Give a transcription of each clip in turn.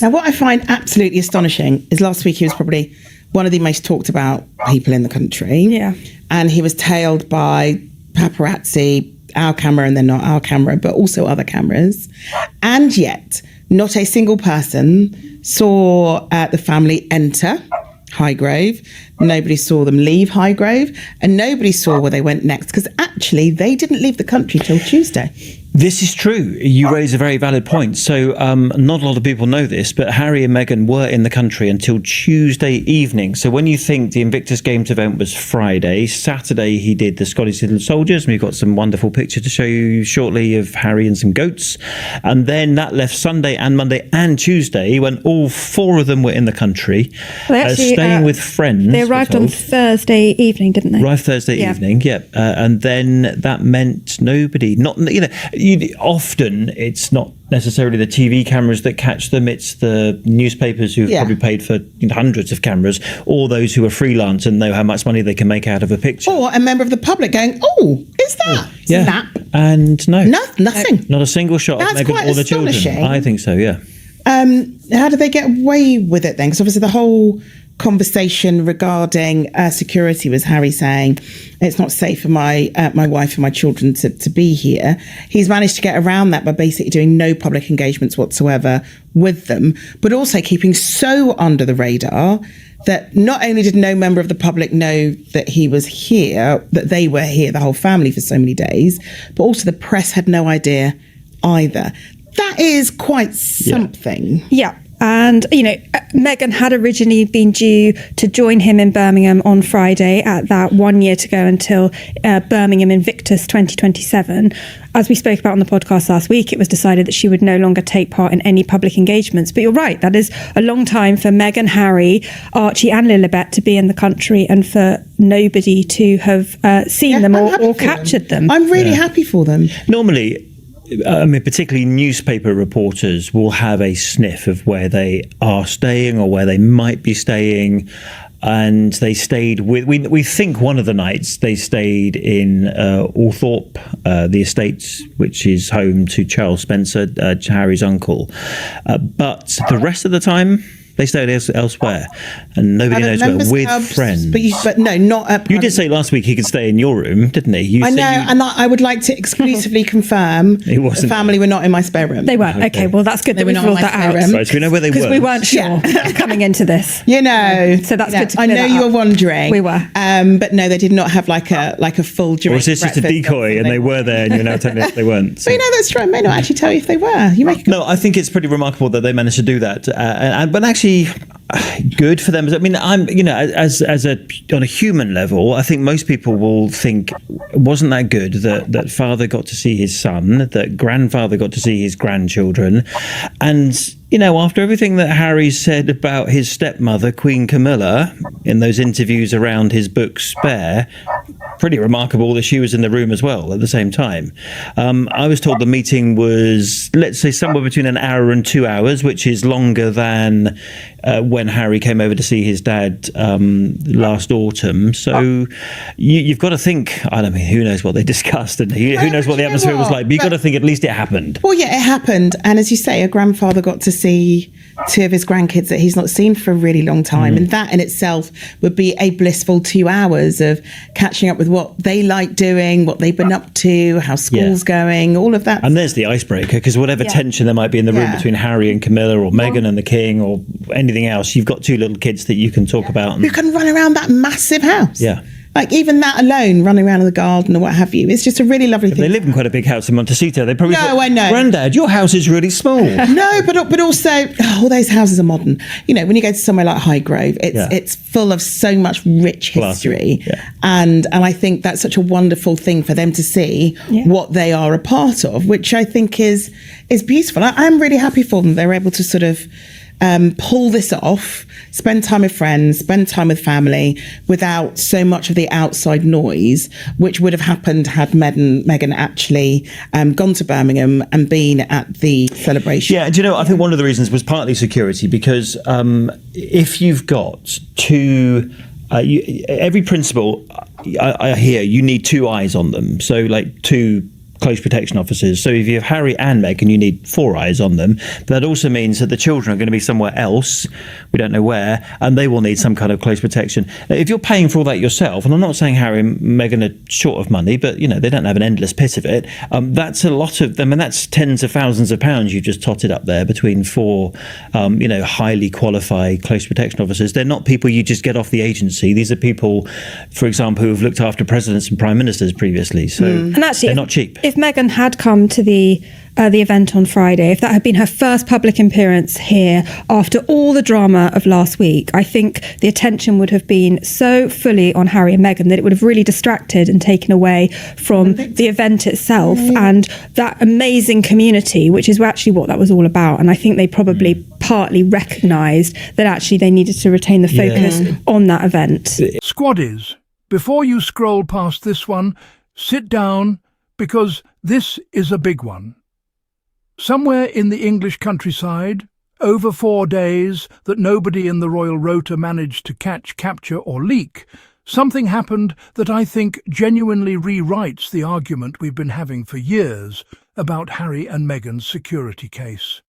Now, what I find absolutely astonishing is last week he was probably one of the most talked about people in the country. Yeah. And he was tailed by paparazzi, our camera and then not our camera, but also other cameras. And yet, not a single person saw the family enter Highgrove. Nobody saw them leave Highgrove. And nobody saw where they went next, because actually they didn't leave the country till Tuesday. This is true. You raise a very valid point. So not a lot of people know this, but Harry and Meghan were in the country until Tuesday evening. So when you think the Invictus Games event was Friday, Saturday he did the Scottish Little Soldiers, and we've got some wonderful pictures to show you shortly of Harry and some goats. And then that left Sunday and Monday and Tuesday when all four of them were in the country, staying with friends. They arrived on Thursday evening, didn't they? Arrived Thursday evening, yeah. And then that meant nobody, often it's not necessarily the TV cameras that catch them, it's the newspapers who've probably paid for hundreds of cameras, or those who are freelance and know how much money they can make out of a picture. Or a member of the public going, oh, is that Snap? And nothing. Not a single shot of Meghan or the children. I think so, yeah. How did they get away with it then? Because obviously the whole conversation regarding security was Harry saying it's not safe for my wife and my children to be here. He's managed to get around that by basically doing no public engagements whatsoever with them, but also keeping so under the radar that not only did no member of the public know that he was here, that they were here, the whole family, for so many days, but also the press had no idea either. That is quite something. Yeah. And, Meghan had originally been due to join him in Birmingham on Friday at that 1 year to go until Birmingham Invictus 2027. As we spoke about on the podcast last week, it was decided that she would no longer take part in any public engagements. But you're right, that is a long time for Meghan, Harry, Archie and Lilibet to be in the country and for nobody to have seen them or captured them. I'm really happy for them. Normally, particularly newspaper reporters will have a sniff of where they are staying or where they might be staying. And they stayed with, we think one of the nights they stayed in Althorpe, the estates, which is home to Charles Spencer, Harry's uncle. But the rest of the time, they stayed elsewhere, and nobody knows where, with friends. But no, not at... You did say last week he could stay in your room, didn't he? I know, and I would like to exclusively confirm the family were not in my spare room. They weren't. Okay, well, that's good that we ruled that out. Right, so we know where they were. Because we weren't sure coming into this. So that's good to clear I know you were wondering. We were. But no, they did not have like a full drink. Or is this just a decoy and they were there and you're now telling us they weren't? So. But that's true. I may not actually tell you if they were. No, I think it's pretty remarkable that they managed to do that. But actually... good for them. I mean, as on a human level, I think most people will think, wasn't that good that father got to see his son, that grandfather got to see his grandchildren, and after everything that Harry said about his stepmother, Queen Camilla, in those interviews around his book Spare, pretty remarkable that she was in the room as well at the same time. I was told the meeting was, let's say, somewhere between an hour and 2 hours, which is longer than when Harry came over to see his dad last autumn. So you've got to think, who knows what they discussed and who knows what the atmosphere was like, but you've got to think at least it happened. Well, yeah, it happened. And as you say, a grandfather got to see two of his grandkids that he's not seen for a really long time. And that in itself would be a blissful 2 hours of catching up with what they like doing, what they've been up to, how school's going, all of that. And there's the icebreaker, because whatever tension there might be in the room between Harry and Camilla or Meghan and the King or anything else, you've got two little kids that you can talk about. Who can run around that massive house. Yeah. Like even that alone, running around in the garden or what have you, it's just a really lovely thing. They live in quite a big house in Montecito. They probably I know. Grandad, your house is really small. No, but also all those houses are modern. When you go to somewhere like Highgrove, it's full of so much rich history, and I think that's such a wonderful thing for them to see what they are a part of, which I think is beautiful. I'm really happy for them. They're able to sort of pull this off, spend time with friends, spend time with family without so much of the outside noise, which would have happened had Meghan actually gone to Birmingham and been at the celebration. Yeah, do I think one of the reasons was partly security, because if you've got two... every principal, I hear, you need two eyes on them. So like two close protection officers. So if you have Harry and Meghan, you need 4 eyes on them. But that also means that the children are going to be somewhere else, we don't know where, and they will need some kind of close protection. Now, if you're paying for all that yourself, and I'm not saying Harry and Meghan are short of money, but they don't have an endless pit of it. That's a lot of them, and that's tens of thousands of pounds you just totted up there between 4, highly qualified close protection officers. They're not people you just get off the agency. These are people, for example, who have looked after presidents and prime ministers previously. So and actually, they're not cheap. If Meghan had come to the event on Friday, if that had been her first public appearance here after all the drama of last week, I think the attention would have been so fully on Harry and Meghan that it would have really distracted and taken away from the event itself and that amazing community, which is actually what that was all about. And I think they probably partly recognised that actually they needed to retain the focus on that event. Squaddies, before you scroll past this one, sit down, because this is a big one. Somewhere in the English countryside, over 4 days that nobody in the royal rota managed to catch, capture or leak, something happened that I think genuinely rewrites the argument we've been having for years about Harry and Meghan's security case.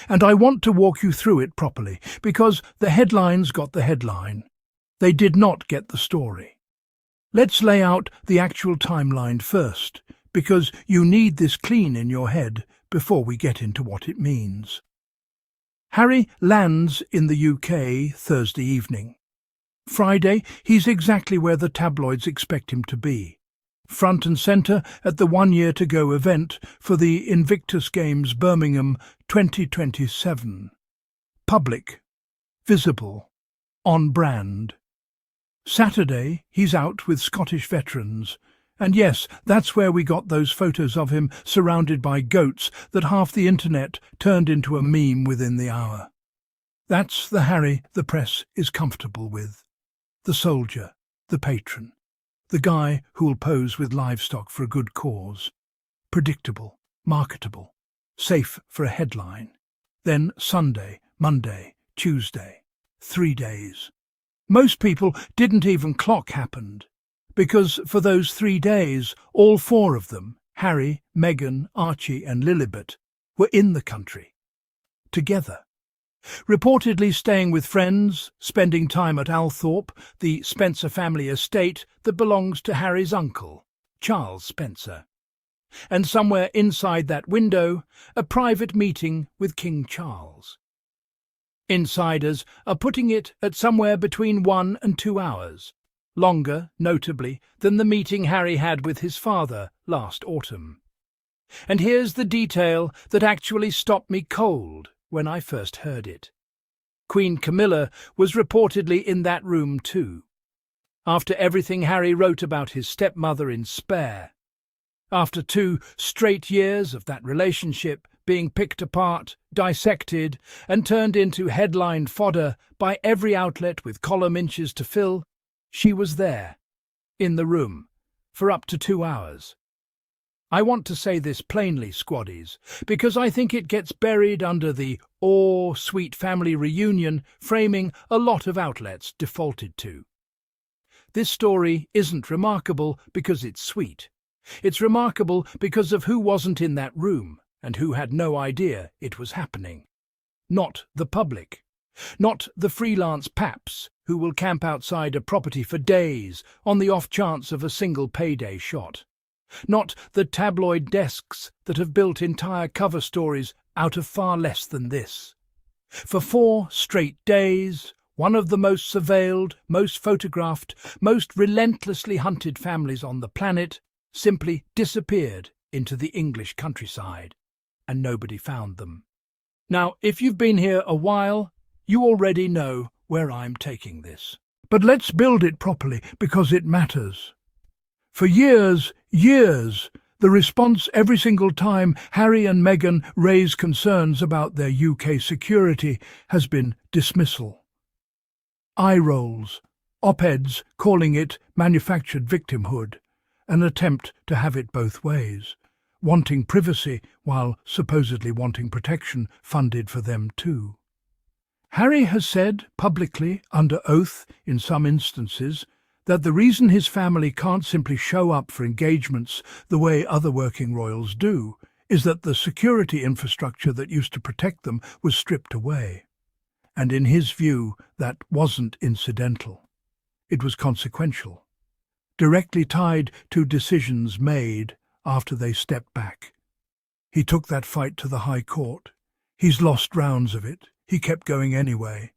And I want to walk you through it properly, because the headlines got the headline. They did not get the story. Let's lay out the actual timeline first, because you need this clean in your head before we get into what it means. Harry lands in the UK Thursday evening. Friday, he's exactly where the tabloids expect him to be, front and centre at the 1 year to go event for the Invictus Games Birmingham 2027. Public, visible, on brand. Saturday, he's out with Scottish veterans. And yes, that's where we got those photos of him surrounded by goats that half the internet turned into a meme within the hour. That's the Harry the press is comfortable with. The soldier, the patron, the guy who'll pose with livestock for a good cause. Predictable, marketable, safe for a headline. Then Sunday, Monday, Tuesday, 3 days. Most people didn't even clock happened, because for those 3 days, all 4 of them, Harry, Meghan, Archie and Lilibet, were in the country. Together. Reportedly staying with friends, spending time at Althorpe, the Spencer family estate that belongs to Harry's uncle, Charles Spencer. And somewhere inside that window, a private meeting with King Charles. Insiders are putting it at somewhere between 1 and 2 hours. Longer, notably, than the meeting Harry had with his father last autumn. And here's the detail that actually stopped me cold when I first heard it. Queen Camilla was reportedly in that room too, after everything Harry wrote about his stepmother in Spare. After 2 straight years of that relationship being picked apart, dissected, and turned into headline fodder by every outlet with column inches to fill, she was there, in the room, for up to 2 hours. I want to say this plainly, Squaddies, because I think it gets buried under the sweet family reunion framing a lot of outlets defaulted to. This story isn't remarkable because it's sweet. It's remarkable because of who wasn't in that room and who had no idea it was happening. Not the public. Not the freelance paps who will camp outside a property for days on the off chance of a single payday shot. Not the tabloid desks that have built entire cover stories out of far less than this. For 4 straight days, one of the most surveilled, most photographed, most relentlessly hunted families on the planet simply disappeared into the English countryside, and nobody found them. Now, if you've been here a while, you already know where I'm taking this. But let's build it properly, because it matters. For years, the response every single time Harry and Meghan raise concerns about their UK security has been dismissal. Eye rolls, op-eds calling it manufactured victimhood, an attempt to have it both ways, wanting privacy while supposedly wanting protection funded for them too. Harry has said publicly, under oath in some instances, that the reason his family can't simply show up for engagements the way other working royals do is that the security infrastructure that used to protect them was stripped away. And in his view, that wasn't incidental. It was consequential, directly tied to decisions made after they stepped back. He took that fight to the High Court. He's lost rounds of it. He kept going anyway.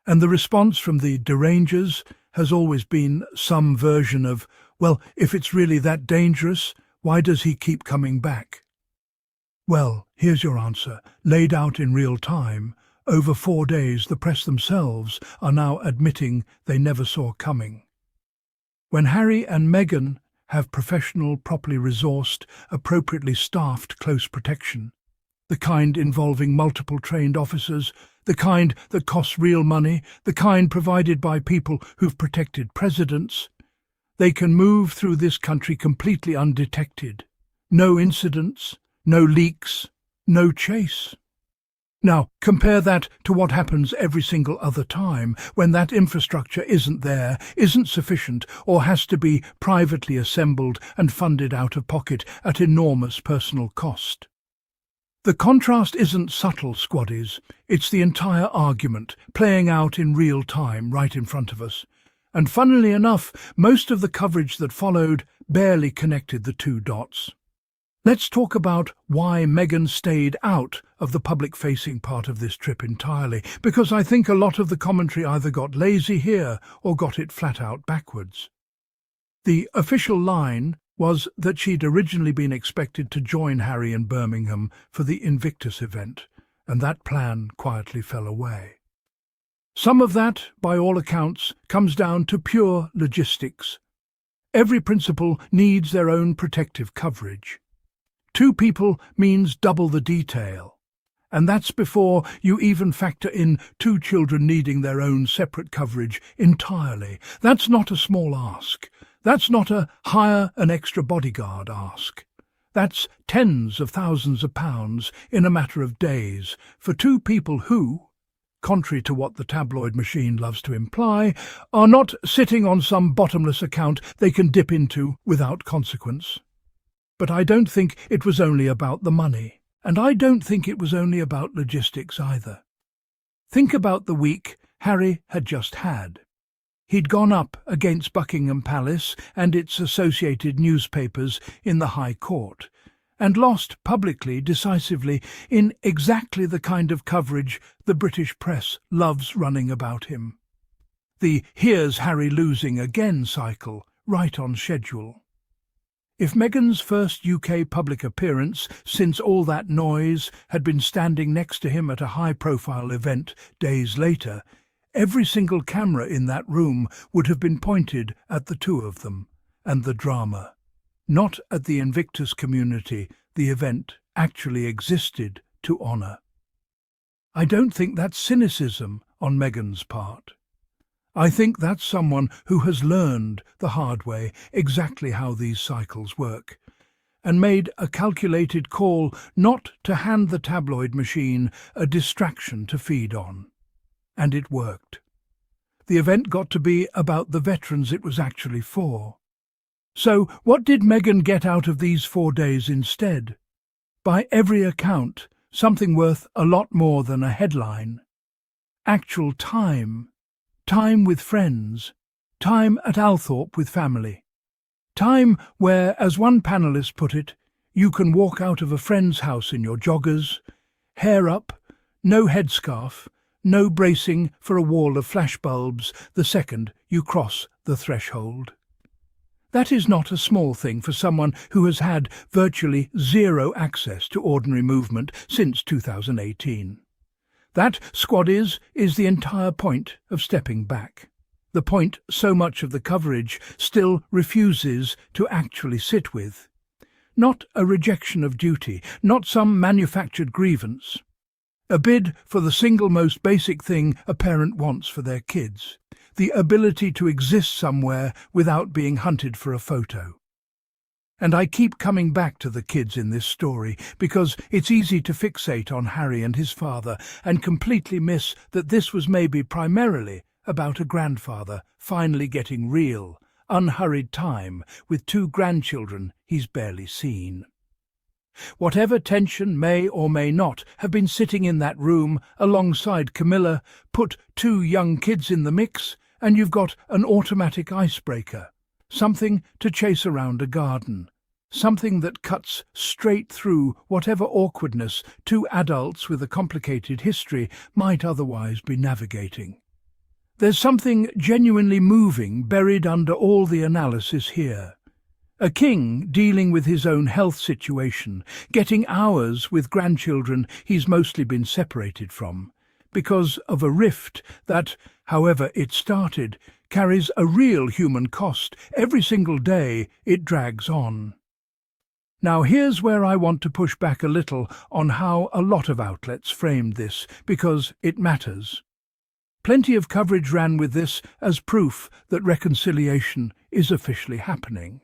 And the response from the derangers has always been some version of, well, if it's really that dangerous, why does he keep coming back? Well, here's your answer, laid out in real time. Over 4 days, the press themselves are now admitting they never saw coming. When Harry and Meghan have professional, properly resourced, appropriately staffed close protection, the kind involving multiple trained officers, the kind that costs real money, the kind provided by people who've protected presidents, they can move through this country completely undetected. No incidents, no leaks, no chase. Now, compare that to what happens every single other time when that infrastructure isn't there, isn't sufficient, or has to be privately assembled and funded out of pocket at enormous personal cost. The contrast isn't subtle, Squaddies. It's the entire argument, playing out in real time right in front of us. And funnily enough, most of the coverage that followed barely connected the two dots. Let's talk about why Meghan stayed out of the public-facing part of this trip entirely, because I think a lot of the commentary either got lazy here or got it flat out backwards. The official line was that she'd originally been expected to join Harry in Birmingham for the Invictus event, and that plan quietly fell away. Some of that, by all accounts, comes down to pure logistics. Every principal needs their own protective coverage. 2 people means double the detail, and that's before you even factor in 2 children needing their own separate coverage entirely. That's not a small ask. That's not a hire an extra bodyguard ask. That's tens of thousands of pounds in a matter of days for 2 people who, contrary to what the tabloid machine loves to imply, are not sitting on some bottomless account they can dip into without consequence. But I don't think it was only about the money, and I don't think it was only about logistics either. Think about the week Harry had just had. He'd gone up against Buckingham Palace and its associated newspapers in the High Court, and lost publicly, decisively, in exactly the kind of coverage the British press loves running about him. The "here's Harry losing again" cycle, right on schedule. If Meghan's first UK public appearance since all that noise had been standing next to him at a high-profile event days later, every single camera in that room would have been pointed at the 2 of them and the drama, not at the Invictus community the event actually existed to honour. I don't think that's cynicism on Meghan's part. I think that's someone who has learned the hard way exactly how these cycles work, and made a calculated call not to hand the tabloid machine a distraction to feed on. And it worked. The event got to be about the veterans it was actually for. So what did Meghan get out of these 4 days instead? By every account, something worth a lot more than a headline. Actual time. Time with friends, time at Althorpe with family, time where, as one panellist put it, you can walk out of a friend's house in your joggers, hair up, no headscarf, no bracing for a wall of flashbulbs the second you cross the threshold. That is not a small thing for someone who has had virtually zero access to ordinary movement since 2018. That, Squaddies, is the entire point of stepping back. The point so much of the coverage still refuses to actually sit with. Not a rejection of duty, not some manufactured grievance. A bid for the single most basic thing a parent wants for their kids. The ability to exist somewhere without being hunted for a photo. And I keep coming back to the kids in this story because it's easy to fixate on Harry and his father and completely miss that this was maybe primarily about a grandfather finally getting real unhurried time with 2 grandchildren he's barely seen. Whatever tension may or may not have been sitting in that room alongside Camilla, put 2 young kids in the mix and you've got an automatic icebreaker, something to chase around a garden, something that cuts straight through whatever awkwardness 2 adults with a complicated history might otherwise be navigating. There's something genuinely moving buried under all the analysis here. A king dealing with his own health situation, getting hours with grandchildren he's mostly been separated from, because of a rift that, however it started, carries a real human cost every single day it drags on. Now here's where I want to push back a little on how a lot of outlets framed this, because it matters. Plenty of coverage ran with this as proof that reconciliation is officially happening.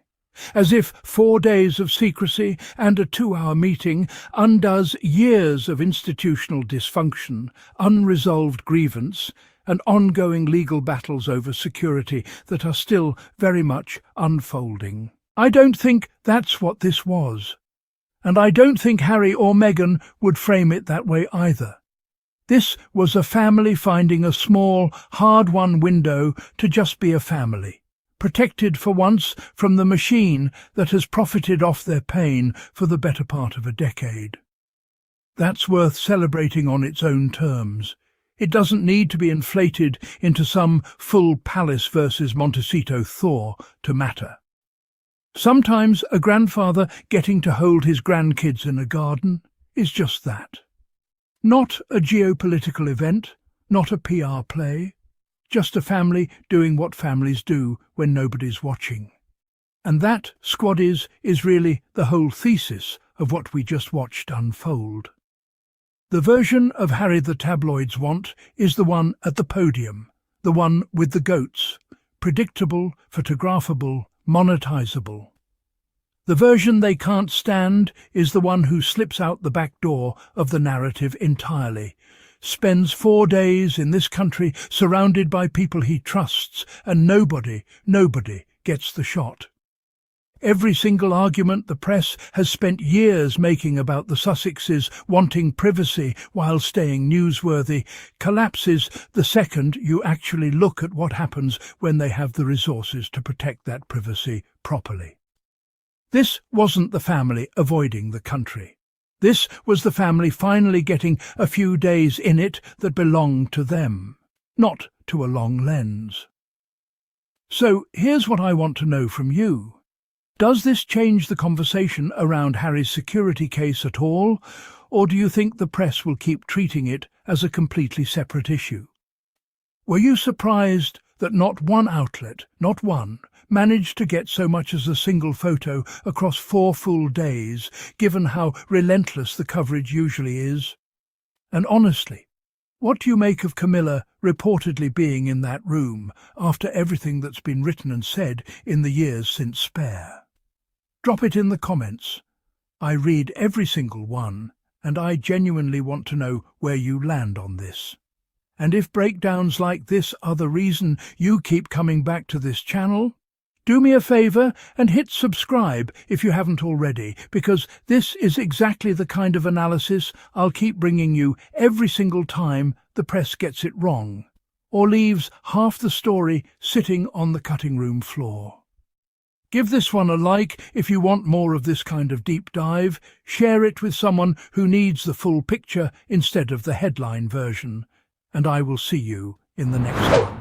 As if 4 days of secrecy and a 2-hour meeting undoes years of institutional dysfunction, unresolved grievance, and ongoing legal battles over security that are still very much unfolding. I don't think that's what this was. And I don't think Harry or Meghan would frame it that way either. This was a family finding a small, hard-won window to just be a family, protected for once from the machine that has profited off their pain for the better part of a decade. That's worth celebrating on its own terms. It doesn't need to be inflated into some full Palace versus Montecito Thor to matter. Sometimes a grandfather getting to hold his grandkids in a garden is just that. Not a geopolitical event, not a PR play, just a family doing what families do when nobody's watching. And that, Squaddies, is really the whole thesis of what we just watched unfold. The version of Harry the tabloids want is the one at the podium, the one with the goats, predictable, photographable, monetizable. The version they can't stand is the one who slips out the back door of the narrative entirely, spends 4 days in this country surrounded by people he trusts, and nobody gets the shot. Every single argument the press has spent years making about the Sussexes wanting privacy while staying newsworthy collapses the second you actually look at what happens when they have the resources to protect that privacy properly. This wasn't the family avoiding the country. This was the family finally getting a few days in it that belonged to them, not to a long lens. So here's what I want to know from you. Does this change the conversation around Harry's security case at all, or do you think the press will keep treating it as a completely separate issue? Were you surprised that not one outlet, not one, managed to get so much as a single photo across 4 full days, given how relentless the coverage usually is? And honestly, what do you make of Camilla reportedly being in that room after everything that's been written and said in the years since Spare? Drop it in the comments. I read every single one, and I genuinely want to know where you land on this. And if breakdowns like this are the reason you keep coming back to this channel, do me a favour and hit subscribe if you haven't already, because this is exactly the kind of analysis I'll keep bringing you every single time the press gets it wrong, or leaves half the story sitting on the cutting room floor. Give this one a like if you want more of this kind of deep dive. Share it with someone who needs the full picture instead of the headline version. And I will see you in the next one.